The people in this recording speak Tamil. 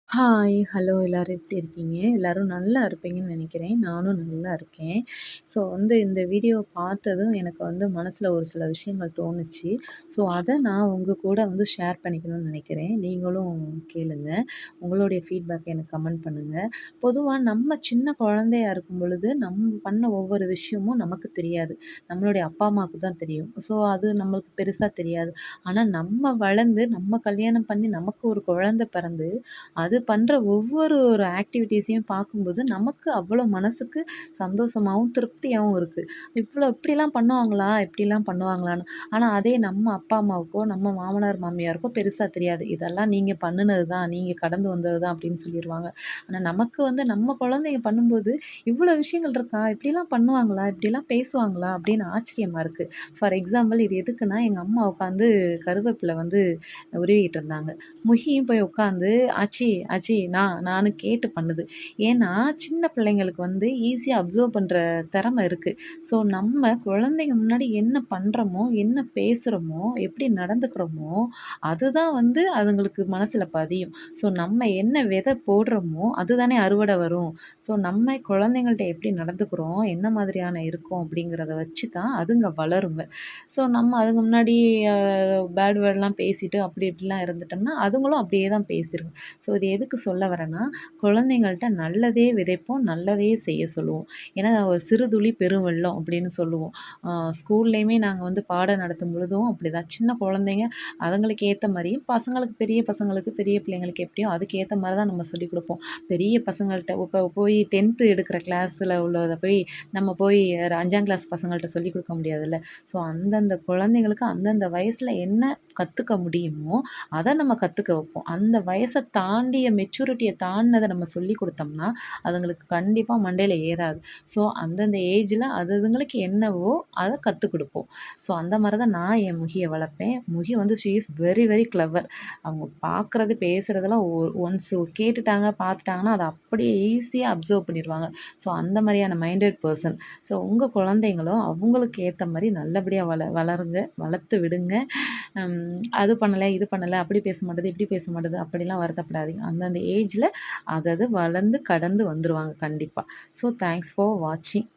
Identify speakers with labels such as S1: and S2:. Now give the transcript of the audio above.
S1: ஹாய்! ஹலோ எல்லாரும் எப்படி இருக்கீங்க? எல்லாரும் நல்லா இருப்பீங்கன்னு நெனைக்கிறேன். நானும் நல்லா இருக்கேன். இந்த வீடியோ பார்த்ததும் எனக்கு மனசுல ஒரு சில விஷயங்கள் தோணுச்சு. அத நான் உங்க கூட ஷேர் பண்ணிக்கணும்னு நெனைக்கிறேன். நீங்களும் கேளுங்க. உங்களுடைய ஃபீட்பேக் எனக்கு கமெண்ட் பண்ணுங்க. பொதுவா நம்ம சின்ன குழந்தையா இருக்கும் பொழுது, நம்ம பண்ண ஒவ்வொரு விஷயமும் நமக்கு தெரியாது. நம்மளுடைய அப்பா, அம்மாவுக்கு தான் தெரியும். அது நம்மளுக்கு பெருசா தெரியாது. ஆனா நம்ம வளர்ந்து, நம்ம கல்யாணம் பண்ணி, நமக்கு ஒரு குழந்தை பிறந்து, அது பண்ற ஒவ்வொரு ஒரு ஆக்டிவிட்டீஸையும் பார்க்கும்போது, நமக்கு அவ்வளோ மனசுக்கு சந்தோஷமாவும், திருப்தியாவும் இருக்கு. இப்படிலாம் பண்ணுவாங்களா? இப்படிலாம் பண்ணுவாங்களான்னு. ஆனா அதே நம்ம அப்பா, அம்மாவுக்கோ, நம்ம மாமனார், மாமியாருக்கோ பெருசா தெரியாது. இதெல்லாம் நீங்க பண்ணுனது தான், நீங்க கடந்து வந்தது தான் அப்படின்னு சொல்லிருவாங்க. ஆனா நமக்கு நம்ம குழந்தைங்க பண்ணும்போது, இவ்வளோ விஷயங்கள் இருக்கா? இப்படிலாம் பண்ணுவாங்களா? இப்படிலாம் பேசுவாங்களா? அப்படின்னு ஆச்சரியமா இருக்கு. ஃபார் எக்ஸாம்பிள் இது எதுக்குன்னா, எங்க அம்மா உட்காந்து கருவேப்பில உருவிட்டு இருந்தாங்க. முகியும் போய் உட்காந்து ஆச்சி, ஆச்சி நானு கேட்டு பண்ணுது. ஏன்னா, சின்ன பிள்ளைங்களுக்கு ஈஸியா அப்சர்வ் பண்ற திறமை இருக்கு. நம்ம குழந்தைங்க முன்னாடி என்ன பண்றோமோ, என்ன பேசுறோமோ, எப்படி நடந்துக்கிறோமோ, அதுதான் அதுங்களுக்கு மனசுல பதியும். நம்ம என்ன விதை போடுறோமோ, அதுதானே அறுவடை வரும். நம்ம குழந்தைங்கள்ட்ட எப்படி நடந்துக்கிறோம், என்ன மாதிரியான இருக்கோம் அப்படிங்கிறத வச்சு தான் அதுங்க வளருங்க. நம்ம அதுக்கு முன்னாடி அ பேட் வேர்ட்லாம் பேசிட்டு அப்படி இப்படிலாம் இருந்துட்டோம்னா, அதுங்களும் அப்படியே தான் பேசிரும். இது எதுக்கு சொல்ல வரேன்னா, குழந்தைங்கள்ட்ட நல்லதே விதைப்போம், நல்லதே செய்ய சொல்லுவோம். ஏன்னா, ஒரு "சிறு துளி பெருவெள்ளம்" அப்படின்னு சொல்லுவோம். அ ஸ்கூல்லயுமே நாங்க பாடம் நடத்தும் பொழுதும் அப்படிதான். சின்ன குழந்தைங்க அதுங்களுக்கு ஏத்த மாரியும், பெரிய பசங்களுக்கு, பெரிய பிள்ளைங்களுக்கு எப்படியோ அதுக்கு ஏத்த மாரி தான் நம்ம சொல்லிக் குடுப்போம். பெரிய பசங்கள்ட்ட இப்ப போய் 10த் எடுக்கிற கிளாஸ்ல உள்ளத நம்ம போய் 5ஆம் கிளாஸ் பசங்கள்ட்ட சொல்லிக் குடுக்க முடியாதுல்ல. அந்தந்த குழந்தைங்களுக்கு அந்தந்த வயசுல என்ன கத்துக்க முடியுமோ, அத நம்ம கத்துக்க வைப்போம். அந்த வயச தாண்டிய மெச்சூரிட்டிய தாண்டுனத நம்ம சொல்லிக் குடுத்தோம்னா, அதுங்களுக்கு கண்டிப்பா மண்டையில ஏறாது. அந்தந்த ஏஜ்ல அது அதுங்களுக்கு என்னவோ அத கத்துக் குடுப்போம். அந்த மாரி தான் நான் என் முகிய வளர்ப்பேன். Mukhi she is very very clever. அவங்க பார்க்குறது, பேசுறதெல்லாம் ஒன்ஸ் கேட்டுட்டாங்க, பார்த்துட்டாங்கன்னா, அத அப்படியே ஈஸியா அப்சர்வ் பண்ணிருவாங்க. அந்த மாரியான மைண்டட் பெர்சன். உங்க குழந்தைங்களும் அவங்களுக்கு ஏத்த மாரி நல்லபடியா வளருங்க, வளர்த்து விடுங்க. அது பண்ணல, இது பண்ணல, அப்படி பேச மாட்டுது, இப்படி பேச மாட்டுது, அப்படிலாம் வருத்தப்படாதீங்க. அந்தந்த ஏஜ்ல அது அது வளர்ந்து கடந்து வந்துருவாங்க கண்டிப்பா. தேங்க்ஸ் ஃபார் வாட்சிங்.